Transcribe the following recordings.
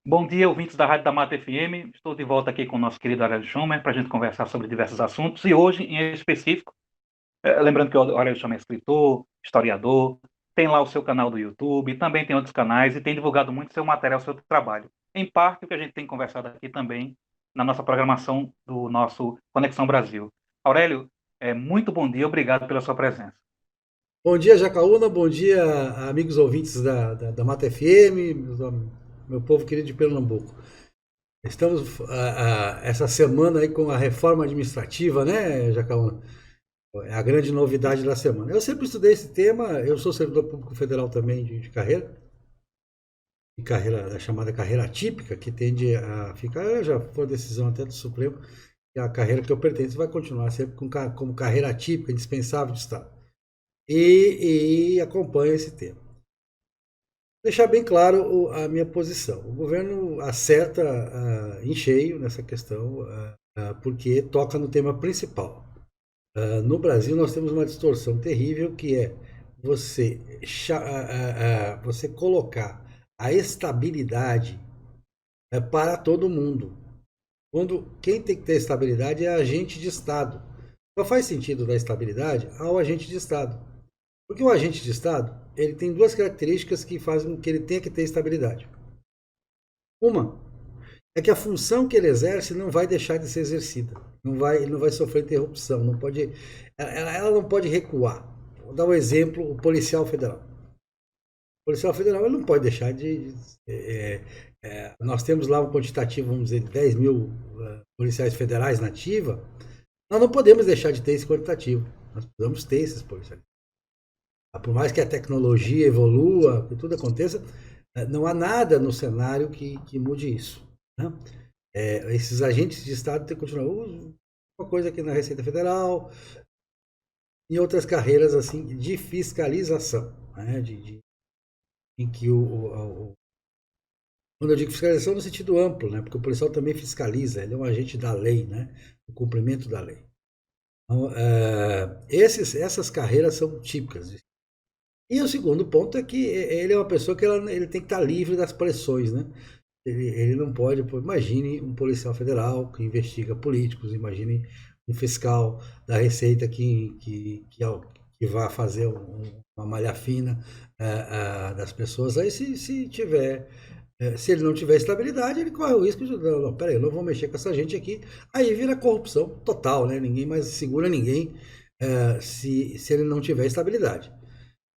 Bom dia, ouvintes da Rádio da Mata FM. Estou de volta aqui com o nosso querido Aurélio Schumer para a gente conversar sobre diversos assuntos. E hoje, em específico, lembrando que o Aurélio Schumer é escritor, historiador, tem lá o seu canal do YouTube, também tem outros canais e tem divulgado muito seu material, seu trabalho. Em parte, o que a gente tem conversado aqui também na nossa programação do nosso Conexão Brasil. Aurélio, muito bom dia, obrigado pela sua presença. Bom dia, Jacaúna. Bom dia, amigos ouvintes da Mata FM, meu povo querido de Pernambuco. Estamos essa semana aí com a reforma administrativa, né, Jacaúna? É a grande novidade da semana. Eu sempre estudei esse tema, eu sou servidor público federal também de carreira, da chamada carreira atípica, que tende a ficar, já foi decisão até do Supremo, que a carreira que eu pertenço vai continuar sempre como carreira atípica, indispensável de Estado. E acompanha esse tema. Deixar bem claro a minha posição. O governo acerta em cheio nessa questão, porque toca no tema principal. No Brasil, nós temos uma distorção terrível que é você, você colocar a estabilidade para todo mundo. Quando quem tem que ter estabilidade é agente de Estado. Só faz sentido dar estabilidade ao agente de Estado. Porque o agente de Estado, ele tem duas características que fazem com que ele tenha que ter estabilidade. Uma é que a função que ele exerce não vai deixar de ser exercida. Ele não vai sofrer interrupção. Ela não pode recuar. Vou dar um exemplo, o policial federal. O policial federal ele não pode deixar nós temos lá um quantitativo, vamos dizer, de 10 mil policiais federais na ativa. Nós não podemos deixar de ter esse quantitativo. Nós precisamos ter esses policiais. Por mais que a tecnologia evolua, que tudo aconteça, não há nada no cenário que mude isso. Né? Esses agentes de Estado têm que continuar. Uma coisa aqui na Receita Federal e outras carreiras assim de fiscalização. Né? Em que quando eu digo fiscalização no sentido amplo, né? Porque o policial também fiscaliza, ele é um agente da lei, né? O cumprimento da lei. Então, essas carreiras são típicas. E o segundo ponto é que ele é uma pessoa que ele tem que estar livre das pressões, né? Ele não pode, imagine um policial federal que investiga políticos, imagine um fiscal da Receita que vai fazer uma malha fina das pessoas. Aí se ele não tiver estabilidade, ele corre o risco de, não, peraí, eu não vou mexer com essa gente aqui. Aí vira corrupção total, né? Ninguém mais segura ninguém se ele não tiver estabilidade.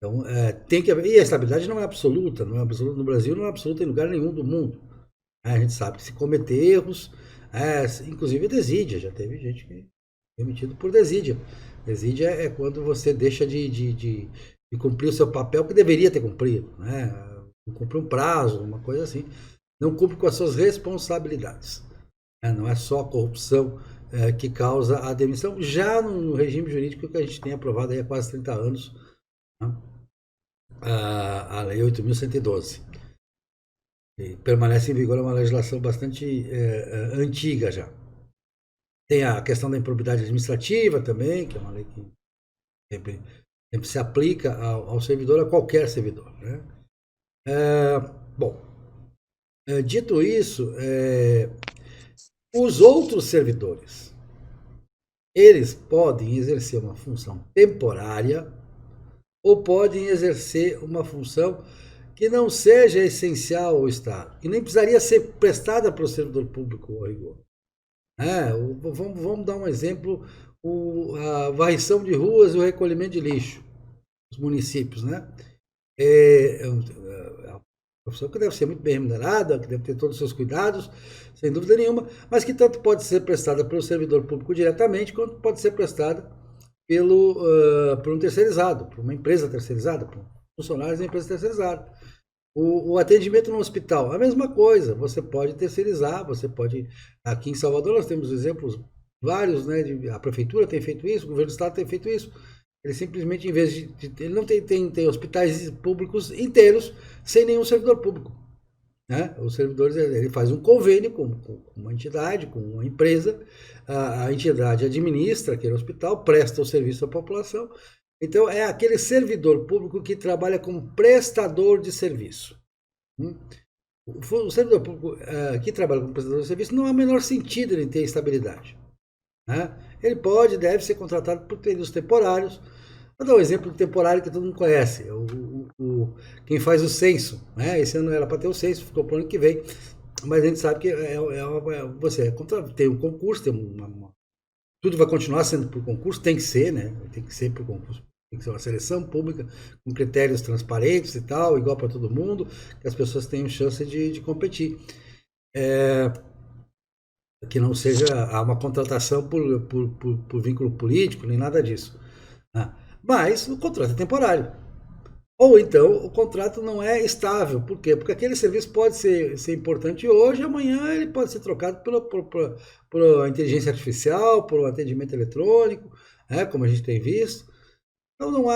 Então, tem que haver. E a estabilidade não é absoluta, não é absoluta no Brasil, não é absoluta em lugar nenhum do mundo. A gente sabe que se cometer erros, inclusive desídia, já teve gente que é demitido por desídia. Desídia é quando você deixa de cumprir o seu papel que deveria ter cumprido, né? Não cumpre um prazo, uma coisa assim. Não cumpre com as suas responsabilidades. Não é só a corrupção que causa a demissão, já no regime jurídico que a gente tem aprovado aí há quase 30 anos, né? A Lei 8.112. E permanece em vigor, é uma legislação bastante antiga já. Tem a questão da improbidade administrativa também, que é uma lei que sempre se aplica ao servidor, a qualquer servidor. Né? Bom, dito isso, os outros servidores, eles podem exercer uma função temporária ou podem exercer uma função que não seja essencial ao Estado, que nem precisaria ser prestada para o servidor público ao rigor. Vamos dar um exemplo, a varrição de ruas e o recolhimento de lixo, os municípios, né? É uma profissão que deve ser muito bem remunerada, que deve ter todos os seus cuidados, sem dúvida nenhuma, mas que tanto pode ser prestada pelo servidor público diretamente, quanto pode ser prestada por um terceirizado, por uma empresa terceirizada, por funcionários da empresa terceirizada. O atendimento no hospital, a mesma coisa, você pode terceirizar, você pode. Aqui em Salvador nós temos exemplos vários, né? A prefeitura tem feito isso, o governo do estado tem feito isso. Ele simplesmente, em vez ele não tem hospitais públicos inteiros sem nenhum servidor público. Né? Os servidores, ele faz um convênio com uma entidade, com uma empresa, a entidade administra aquele hospital, presta o serviço à população. Então, é aquele servidor público que trabalha como prestador de serviço. O servidor público que trabalha como prestador de serviço não há o menor sentido em ter estabilidade. Né? Ele pode, deve ser contratado por períodos temporários. Vou dar um exemplo do temporário que todo mundo conhece. Quem faz o censo. Né? Esse ano era para ter o censo, ficou para o ano que vem. Mas a gente sabe que tem um concurso, tudo vai continuar sendo por concurso, tem que ser, né? Tem que ser por concurso. Tem que ser uma seleção pública com critérios transparentes e tal, igual para todo mundo, que as pessoas tenham chance de competir. Que não seja uma contratação por vínculo político, nem nada disso. Né? Mas o contrato é temporário. Ou então o contrato não é estável. Por quê? Porque aquele serviço pode ser importante hoje, amanhã ele pode ser trocado por inteligência artificial, por um atendimento eletrônico, né, como a gente tem visto. Então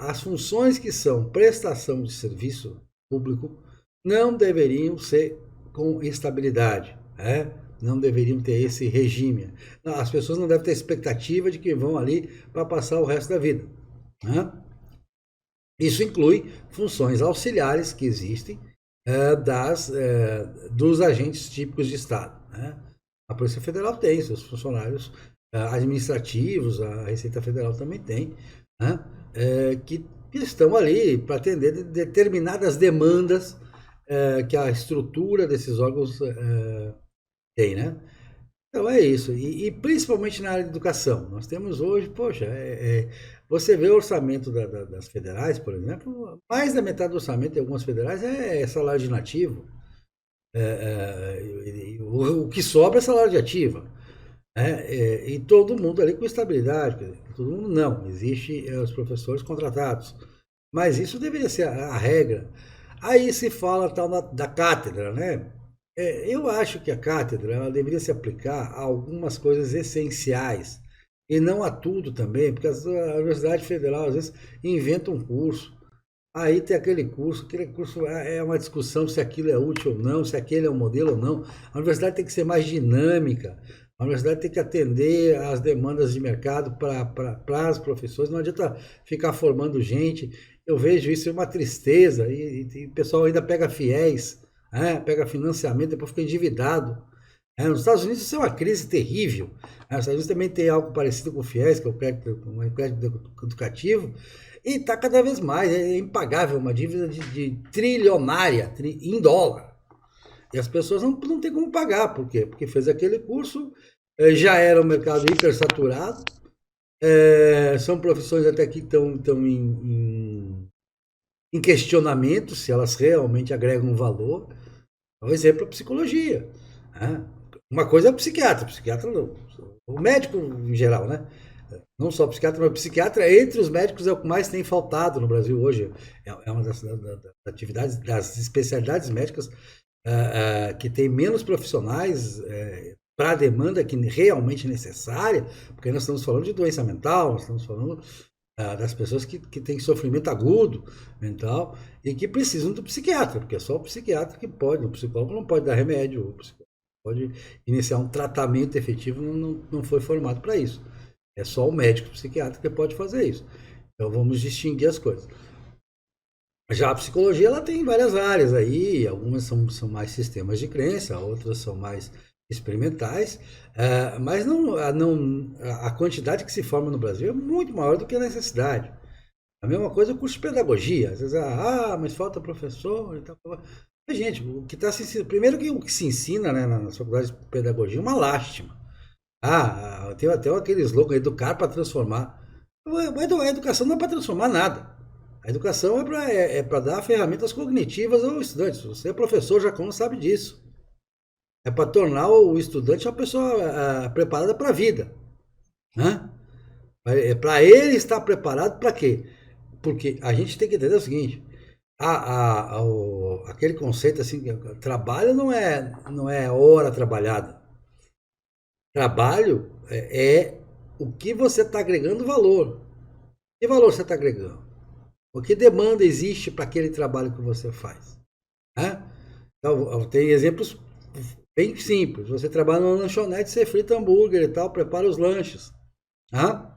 as funções que são prestação de serviço público não deveriam ser com estabilidade. Né? Não deveriam ter esse regime. As pessoas não devem ter expectativa de que vão ali para passar o resto da vida. Né? Isso inclui funções auxiliares que existem dos agentes típicos de Estado. Né? A Polícia Federal tem seus funcionários administrativos, a Receita Federal também tem, né? Que estão ali para atender determinadas demandas que a estrutura desses órgãos tem, né? Então é isso, e principalmente na área de educação. Nós temos hoje, poxa, você vê o orçamento das federais, por exemplo, mais da metade do orçamento de algumas federais é salário de nativo. O que sobra é salário de ativa. E todo mundo ali com estabilidade, todo mundo não, existe os professores contratados. Mas isso deveria ser a regra. Aí se fala tal da cátedra, né? Eu acho que a cátedra ela deveria se aplicar a algumas coisas essenciais e não a tudo também, porque a Universidade Federal às vezes inventa um curso, aí tem aquele curso é uma discussão se aquilo é útil ou não, se aquele é um modelo ou não. A universidade tem que ser mais dinâmica, a universidade tem que atender às demandas de mercado para as profissões, não adianta ficar formando gente. Eu vejo isso, é uma tristeza, e o pessoal ainda pega fiéis, pega financiamento, depois fica endividado. Nos Estados Unidos isso é uma crise terrível. Nos Estados Unidos também tem algo parecido com o FIES, que é o crédito educativo, e está cada vez mais, é impagável, uma dívida de trilionária em dólar. E as pessoas não têm como pagar, por quê? Porque fez aquele curso, já era um mercado hipersaturado, são profissões até que estão em questionamento se elas realmente agregam valor. Por exemplo, a psicologia. Né? Uma coisa é o psiquiatra não, o médico em geral, né? Não só o psiquiatra, mas o psiquiatra entre os médicos é o que mais tem faltado no Brasil hoje. É uma das atividades, das especialidades médicas que tem menos profissionais para a demanda que realmente é necessária, porque nós estamos falando de doença mental, nós estamos falando das pessoas que têm sofrimento agudo mental e que precisam do psiquiatra, porque é só o psiquiatra que pode, o psicólogo não pode dar remédio, o psicólogo pode iniciar um tratamento efetivo, não foi formado para isso. É só o médico psiquiatra que pode fazer isso. Então vamos distinguir as coisas. Já a psicologia ela tem várias áreas aí, algumas são mais sistemas de crença, outras são mais experimentais, mas a quantidade que se forma no Brasil é muito maior do que a necessidade. A mesma coisa é o curso de pedagogia. Às vezes, mas falta professor e tal. Mas, gente, o que está se ensinando, primeiro que o que se ensina, né, nas faculdades de pedagogia é uma lástima. Tem até aquele slogan, educar para transformar. A educação não é para transformar nada. A educação é para dar ferramentas cognitivas ao estudante. Se você é professor, já como sabe disso. É para tornar o estudante uma pessoa preparada para a vida. Né? É para ele estar preparado para quê? Porque a gente tem que entender o seguinte: aquele conceito assim, trabalho não é hora trabalhada. Trabalho é o que você está agregando valor. Que valor você está agregando? O que demanda existe para aquele trabalho que você faz? Né? Então, tem exemplos bem simples. Você trabalha numa lanchonete, você frita hambúrguer e tal, prepara os lanches. Tá?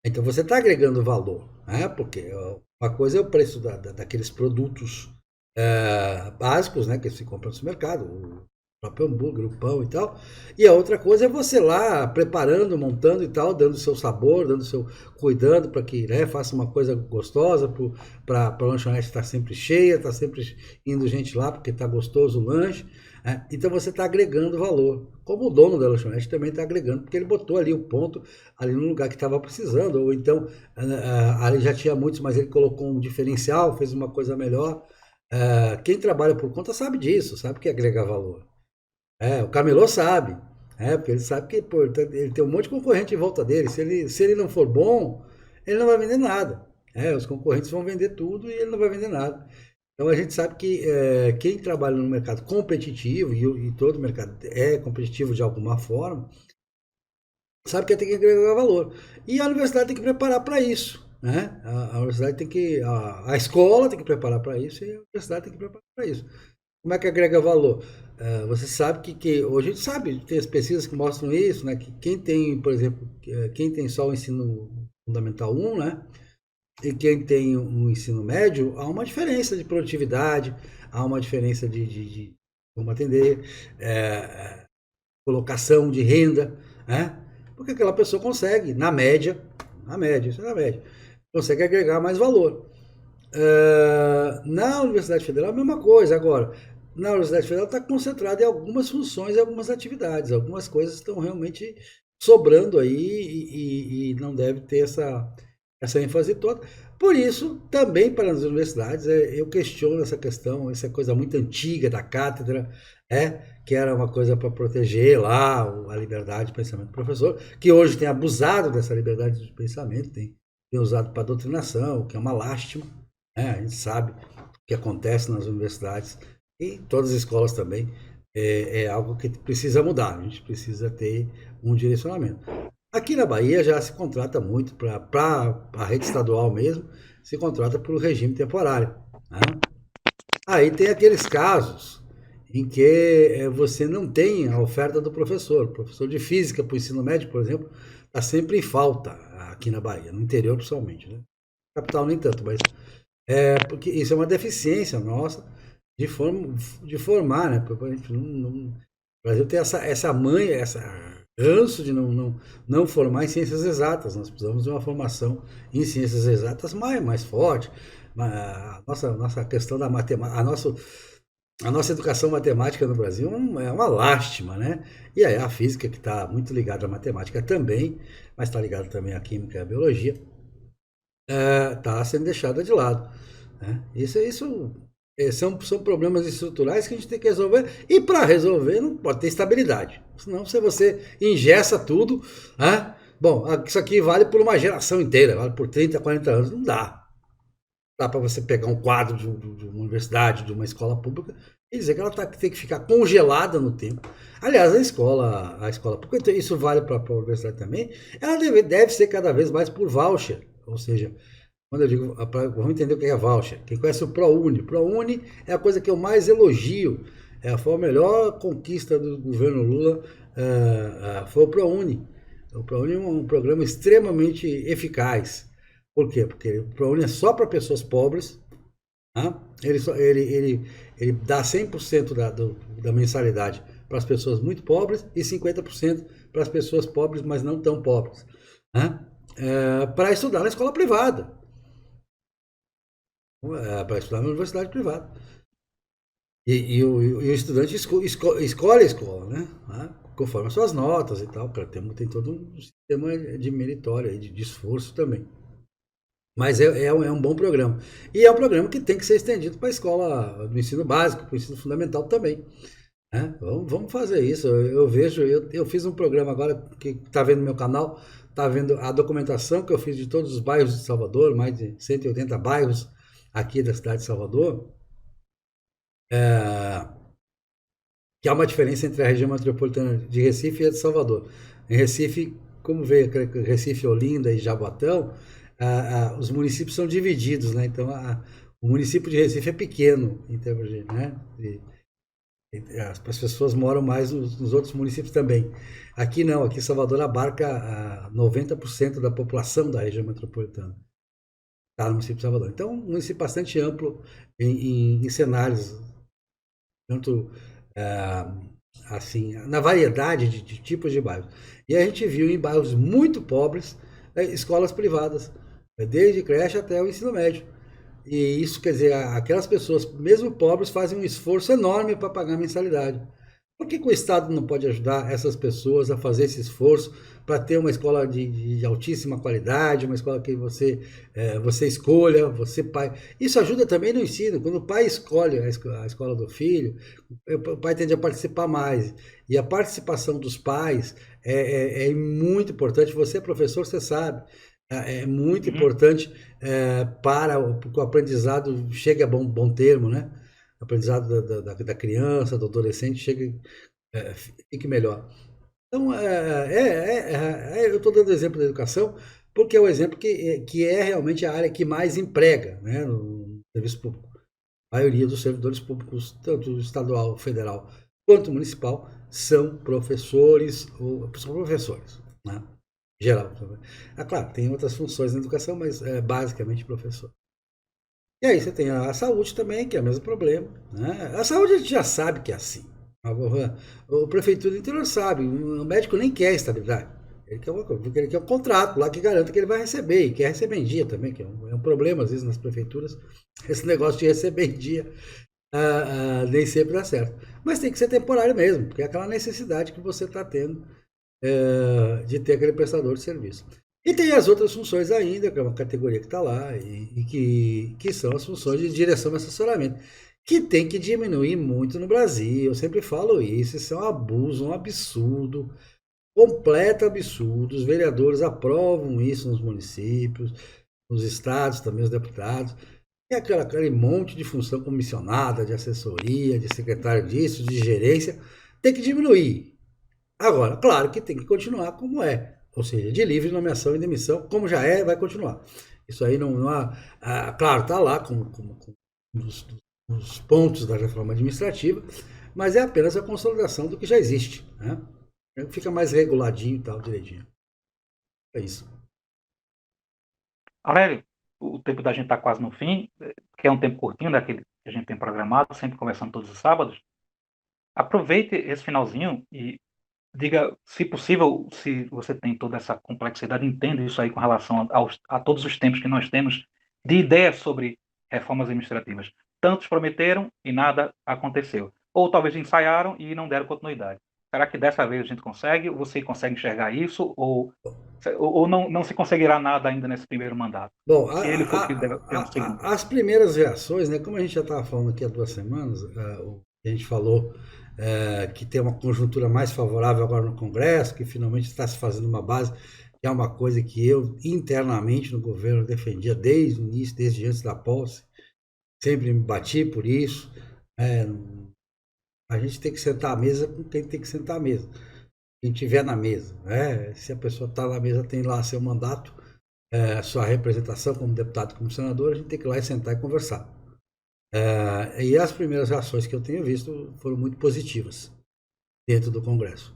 Então você está agregando valor. Né? Porque uma coisa é o preço daqueles produtos básicos, né, que se compra no supermercado, o próprio hambúrguer, o pão e tal. E a outra coisa é você lá preparando, montando e tal, dando seu sabor, dando seu cuidando para que, né, faça uma coisa gostosa para a lanchonete estar sempre cheia, tá sempre indo gente lá porque está gostoso o lanche. Né? Então você está agregando valor. Como o dono da lanchonete também está agregando, porque ele botou ali o ponto ali no lugar que estava precisando, ou então ali já tinha muitos, mas ele colocou um diferencial, fez uma coisa melhor. Quem trabalha por conta sabe disso, sabe que agrega valor. O camelô sabe, porque ele sabe que pô, ele tem um monte de concorrente em volta dele. Se ele não for bom, ele não vai vender nada. Os concorrentes vão vender tudo e ele não vai vender nada. Então a gente sabe que quem trabalha no mercado competitivo, e todo mercado é competitivo de alguma forma, sabe que tem que agregar valor. E a universidade tem que preparar para isso. Né? A universidade tem que. A escola tem que preparar para isso e a universidade tem que preparar para isso. Como é que agrega valor? Você sabe que hoje a gente sabe, tem as pesquisas que mostram isso, né? Que quem tem, por exemplo, quem tem só o ensino fundamental 1, né? E quem tem um ensino médio, há uma diferença de produtividade, há uma diferença de como atender, colocação de renda, né? Porque aquela pessoa consegue, isso é na média, consegue agregar mais valor. Na Universidade Federal, a mesma coisa. Agora, na Universidade Federal está concentrada em algumas funções e algumas atividades. Algumas coisas estão realmente sobrando aí e não deve ter essa ênfase toda. Por isso, também para as universidades, eu questiono essa questão, essa coisa muito antiga da cátedra, que era uma coisa para proteger lá a liberdade de pensamento do professor, que hoje tem abusado dessa liberdade de pensamento, tem usado para doutrinação, o que é uma lástima. A gente sabe o que acontece nas universidades e todas as escolas também. É algo que precisa mudar, a gente precisa ter um direcionamento. Aqui na Bahia já se contrata muito para a rede estadual mesmo, se contrata por regime temporário. Né? Aí tem aqueles casos em que você não tem a oferta do professor. O professor de física para o ensino médio, por exemplo, está sempre em falta aqui na Bahia, no interior principalmente. Né? Capital nem tanto, mas porque isso é uma deficiência nossa de formar, né? Porque a gente o Brasil tem essa manha, essa ranço de não formar em ciências exatas. Nós precisamos de uma formação em ciências exatas mais forte. A nossa questão da matemática, a nossa educação matemática no Brasil é uma lástima, né? E aí a física, que está muito ligada à matemática também, mas está ligada também à química e à biologia, está sendo deixada de lado. Né? Isso são problemas estruturais que a gente tem que resolver, e para resolver não pode ter estabilidade. Senão, se você engessa tudo, bom, isso aqui vale por uma geração inteira, vale por 30, 40 anos, não dá. Dá para você pegar um quadro de uma universidade, de uma escola pública, e dizer que ela tem que ficar congelada no tempo. Aliás, a escola pública, isso vale para a universidade também, ela deve ser cada vez mais por voucher. Ou seja, quando eu digo, vamos entender o que é voucher. Quem conhece o ProUni? ProUni é a coisa que eu mais elogio. Foi a melhor conquista do governo Lula, foi o ProUni. O ProUni é um programa extremamente eficaz. Por quê? Porque o ProUni é só para pessoas pobres. Ele dá 100% da mensalidade para as pessoas muito pobres e 50% para as pessoas pobres, mas não tão pobres. Para estudar na escola privada. Para estudar na universidade privada. E o estudante escolhe a escola, né? Conforme as suas notas e tal. Tem todo um sistema de meritório, de esforço também. Mas é um bom programa. E é um programa que tem que ser estendido para a escola do ensino básico, para o ensino fundamental também. Vamos fazer isso. Eu fiz um programa agora que está vendo no meu canal, está vendo a documentação que eu fiz de todos os bairros de Salvador, mais de 180 bairros aqui da cidade de Salvador, que há uma diferença entre a região metropolitana de Recife e a de Salvador. Em Recife, como veio Recife, Olinda e Jaboatão, os municípios são divididos, né? Então, o município de Recife é pequeno, em termos de, né? As pessoas moram mais nos outros municípios também. Aqui não, aqui Salvador abarca 90% da população da região metropolitana. Está no município de Salvador. Então, um município bastante amplo em cenários, tanto assim, na variedade de tipos de bairros. E a gente viu em bairros muito pobres escolas privadas, desde creche até o ensino médio. E isso quer dizer, aquelas pessoas, mesmo pobres, fazem um esforço enorme para pagar a mensalidade. Por que o Estado não pode ajudar essas pessoas a fazer esse esforço para ter uma escola de altíssima qualidade, uma escola que você escolha, você pai. Isso ajuda também no ensino. Quando o pai escolhe a escola do filho, o pai tende a participar mais. E a participação dos pais é muito importante. Você é professor, você sabe. É muito Uhum. importante para que o aprendizado chegue a bom termo, né? O aprendizado da criança, do adolescente, fique melhor. Então, eu estou dando exemplo da educação porque é o exemplo que é realmente a área que mais emprega, né, no serviço público. A maioria dos servidores públicos, tanto estadual, federal quanto municipal, são professores, né? Geral. Claro, tem outras funções na educação, mas é basicamente professor. E aí você tem a saúde também, que é o mesmo problema, né? A saúde a gente já sabe que é assim. O prefeitura do interior sabe, o médico nem quer estabilidade. Ele quer um contrato lá que garanta que ele vai receber, e quer receber em dia também, que é um problema às vezes nas prefeituras, esse negócio de receber em dia nem sempre dá certo. Mas tem que ser temporário mesmo, porque é aquela necessidade que você está tendo de ter aquele prestador de serviço. E tem as outras funções ainda, que é uma categoria que está lá, que são as funções de direção e assessoramento, que tem que diminuir muito no Brasil. Eu sempre falo isso é um abuso, um absurdo, completo absurdo. Os vereadores aprovam isso nos municípios, nos estados também, os deputados. E aquele monte de função comissionada, de assessoria, de secretário disso, de gerência, tem que diminuir. Agora, claro que tem que continuar como é, ou seja, de livre nomeação e demissão, como já é, vai continuar. Isso aí não há. Claro, está lá como um dos pontos da reforma administrativa, mas é apenas a consolidação do que já existe. Né? Fica mais reguladinho e tal, direitinho. É isso. Aurélio, o tempo da gente está quase no fim, que é um tempo curtinho daquele que a gente tem programado, sempre conversando todos os sábados. Aproveite esse finalzinho e diga, se possível, se você tem toda essa complexidade, entenda isso aí com relação a todos os tempos que nós temos de ideias sobre reformas administrativas. Tantos prometeram e nada aconteceu. Ou talvez ensaiaram e não deram continuidade. Será que dessa vez a gente consegue? Você consegue enxergar isso? Ou não se conseguirá nada ainda nesse primeiro mandato? Bom, Se ele for que deve ter um segundo. as primeiras reações, né, como a gente já estava falando aqui há 2 semanas, a gente falou que tem uma conjuntura mais favorável agora no Congresso, que finalmente está se fazendo uma base, que é uma coisa que eu internamente no governo defendia desde o início, desde antes da posse, sempre me bati por isso. É, a gente tem que sentar à mesa com quem tem que sentar à mesa, quem estiver na mesa. Né? Se a pessoa está na mesa, tem lá seu mandato, sua representação como deputado, como senador, a gente tem que ir lá e sentar e conversar. E as primeiras reações que eu tenho visto foram muito positivas dentro do Congresso,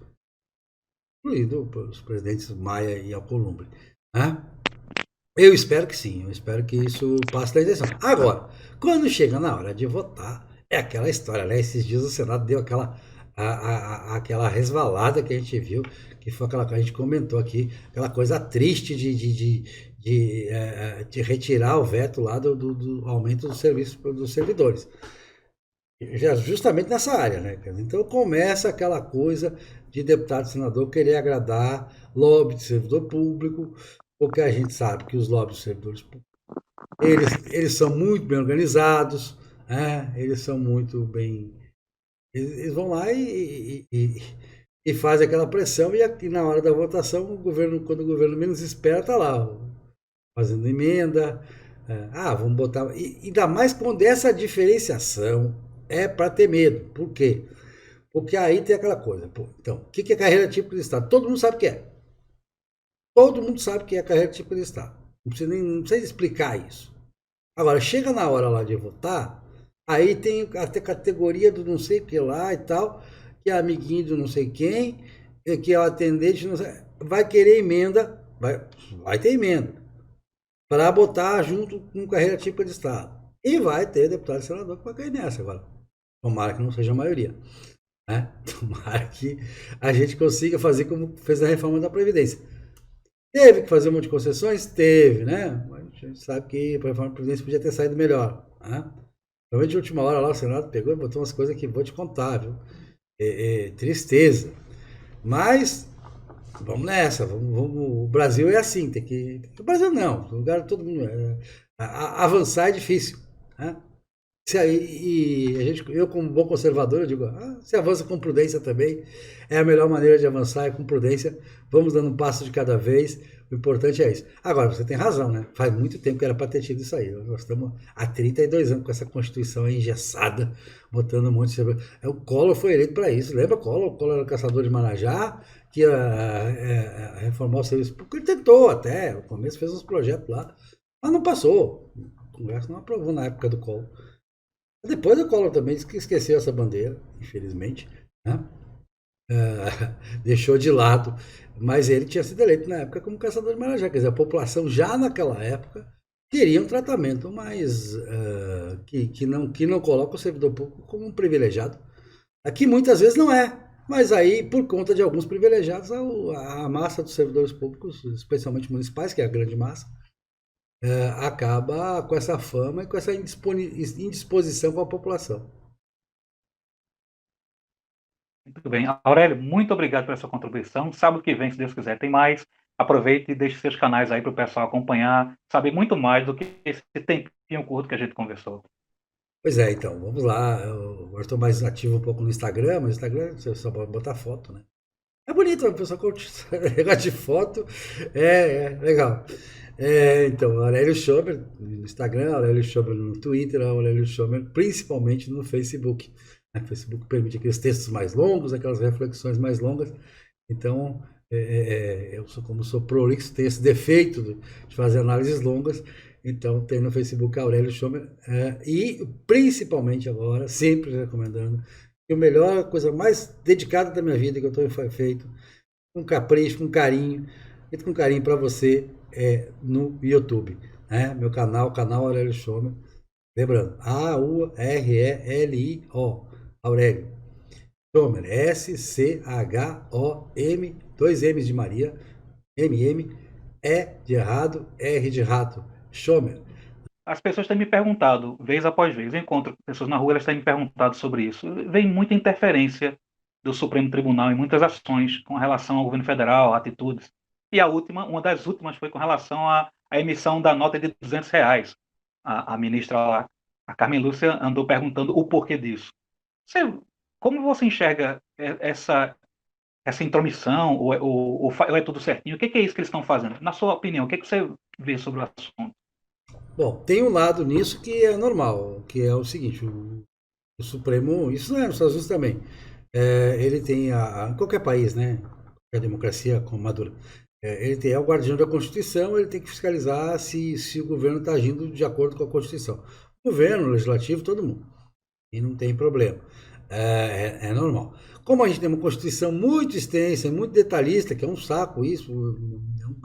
incluindo os presidentes Maia e Alcolumbre. Né? Eu espero que sim, eu espero que isso passe da eleição. Agora, quando chega na hora de votar, é aquela história, né? Esses dias o Senado deu aquela resvalada que a gente viu, que foi aquela que a gente comentou aqui, aquela coisa triste de retirar o veto lá do aumento do serviço dos servidores. Já justamente nessa área, né? Então começa aquela coisa de deputado e senador querer agradar lobby de servidor público, porque a gente sabe que os lobbies de servidores públicos, eles são muito bem organizados, né? Eles são muito bem. Eles vão lá e fazem aquela pressão, e aqui na hora da votação, quando o governo menos espera, está lá, fazendo emenda. Vamos botar. E ainda mais quando essa diferenciação é para ter medo. Por quê? Porque aí tem aquela coisa. Pô, então, o que é carreira típica de Estado? Todo mundo sabe o que é. Todo mundo sabe que é carreira típica de Estado. Não precisa explicar isso. Agora, chega na hora lá de votar, aí tem a categoria do não sei o que lá e tal, que é amiguinho do não sei quem, que é o atendente, não sei, vai querer emenda, vai ter emenda. para botar junto com carreira típica de Estado. E vai ter deputado e senador que vai cair nessa agora. Tomara que não seja a maioria. Né? Tomara que a gente consiga fazer como fez a reforma da Previdência. Teve que fazer um monte de concessões? Teve, né? Mas a gente sabe que a reforma da Previdência podia ter saído melhor. Né? Provavelmente de última hora lá o Senado pegou e botou umas coisas que vou te contar, viu? Tristeza. Mas vamos nessa, o Brasil é assim, tem que. O Brasil não, o lugar todo mundo. Avançar é difícil. Né? E a gente, eu, como bom conservador, eu digo, se avança com prudência também, é a melhor maneira de avançar, é com prudência, vamos dando um passo de cada vez, o importante é isso. Agora, você tem razão, né? Faz muito tempo que era para ter tido isso aí. Nós estamos há 32 anos com essa Constituição engessada, botando um monte de. O Collor foi eleito para isso. Lembra Collor? O Collor era caçador de Marajá, que ia reformar o serviço público. Ele tentou até, no começo fez uns projetos lá, mas não passou. O Congresso não aprovou na época do Collor. Depois o Collor também esqueceu essa bandeira, infelizmente, né? Deixou de lado, mas ele tinha sido eleito na época como caçador de marajá, quer dizer, a população já naquela época queria um tratamento mais que não coloca o servidor público como um privilegiado. Aqui muitas vezes não é, mas aí por conta de alguns privilegiados a massa dos servidores públicos, especialmente municipais, que é a grande massa, acaba com essa fama e com essa indisposição com a população. Muito bem. Aurélio, muito obrigado pela sua contribuição. Sábado que vem, se Deus quiser, tem mais. Aproveite e deixe seus canais aí para o pessoal acompanhar, saber muito mais do que esse tempinho curto que a gente conversou. Pois é, então, vamos lá. Eu estou mais ativo um pouco no Instagram, mas no Instagram você só pode botar foto, né? É bonito, a pessoa curte negócio de foto, é legal. Então, Aurélio Schomer no Instagram, Aurélio Schomer no Twitter, Aurélio Schomer principalmente no Facebook. O Facebook permite aqueles textos mais longos, aquelas reflexões mais longas. Então, eu como sou prolixo, tenho esse defeito de fazer análises longas. Então, tem no Facebook Aurélio Schomer. E, principalmente agora, sempre recomendando, que a melhor coisa mais dedicada da minha vida que eu tenho feito, com capricho, com carinho, feito com carinho para você, no YouTube. Né? Meu canal Aurélio Schomer. Lembrando, A-U-R-E-L-I-O, Aurélio. Schomer, S-C-H-O-M, 2 M's de Maria, M-M, E de errado, R de rato. Schomer. As pessoas têm me perguntado, vez após vez, eu encontro pessoas na rua, elas têm me perguntado sobre isso. Vem muita interferência do Supremo Tribunal em muitas ações com relação ao governo federal, atitudes. E uma das últimas foi com relação à emissão da nota de R$ 200. A ministra, a Carmen Lúcia, andou perguntando o porquê disso. Como você enxerga essa intromissão, ou é tudo certinho? O que é isso que eles estão fazendo? Na sua opinião, o que você vê sobre o assunto? Bom, tem um lado nisso que é normal, que é o seguinte, o Supremo, isso não é nos Estados Unidos também, ele tem, em qualquer país, né, a democracia como madura, ele é o guardião da Constituição, ele tem que fiscalizar se o governo está agindo de acordo com a Constituição. O governo, o legislativo, todo mundo. E não tem problema. É normal. Como a gente tem uma Constituição muito extensa, muito detalhista, que é um saco isso,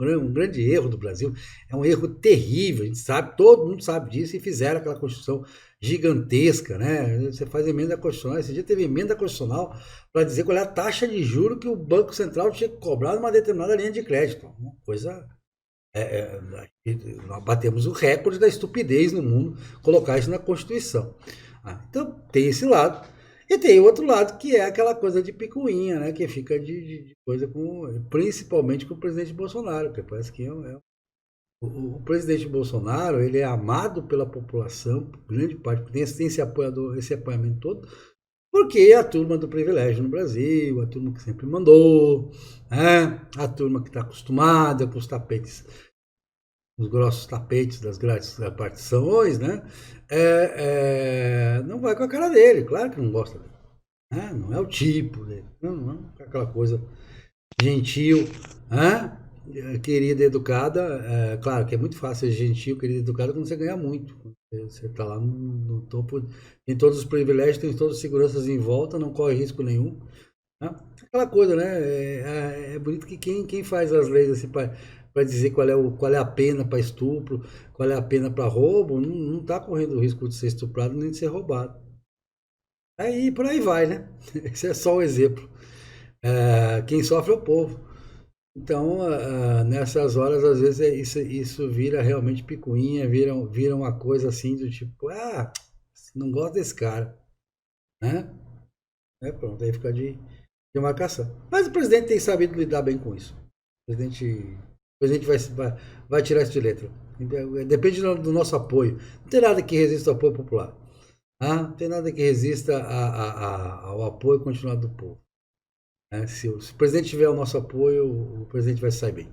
é um grande erro do Brasil, é um erro terrível, a gente sabe, todo mundo sabe disso, e fizeram aquela Constituição gigantesca, né? Você faz emenda constitucional, esse dia teve emenda constitucional para dizer qual é a taxa de juro que o Banco Central tinha que cobrar numa determinada linha de crédito. Uma coisa. Nós batemos o recorde da estupidez no mundo colocar isso na Constituição. Então, tem esse lado. E tem o outro lado, que é aquela coisa de picuinha, né? Que fica de coisa principalmente com o presidente Bolsonaro, que parece que o presidente Bolsonaro, ele é amado pela população, grande parte, tem esse apoiamento todo, porque é a turma do privilégio no Brasil, a turma que sempre mandou, né? A turma que está acostumada com os tapetes, os grossos tapetes das grandes repartições, né? Não vai com a cara dele, claro que não gosta dele. Né? Não é o tipo dele, não é aquela coisa gentil, né? Querida, educada. Claro que é muito fácil ser gentil, querida, educada quando você ganha muito. Você está lá no topo, tem todos os privilégios, tem todas as seguranças em volta, não corre risco nenhum. Né? Aquela coisa, né? É bonito que quem faz as leis assim para dizer qual é a pena para estupro, qual é a pena para roubo, não está correndo o risco de ser estuprado nem de ser roubado. Aí por aí vai, né? Esse é só um exemplo. Quem sofre é o povo. Então, nessas horas, às vezes, isso vira realmente picuinha, vira uma coisa assim do tipo, não gosto desse cara, né? Pronto, aí fica de marcação. Mas o presidente tem sabido lidar bem com isso. O presidente vai tirar isso de letra. Depende do nosso apoio. Não tem nada que resista ao apoio popular. Não tem nada que resista ao apoio continuado do povo. Se o presidente tiver o nosso apoio, o presidente vai sair bem.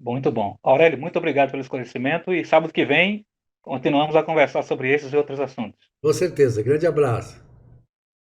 Muito bom. Aurélio, muito obrigado pelo esclarecimento e sábado que vem continuamos a conversar sobre esses e outros assuntos. Com certeza. Grande abraço.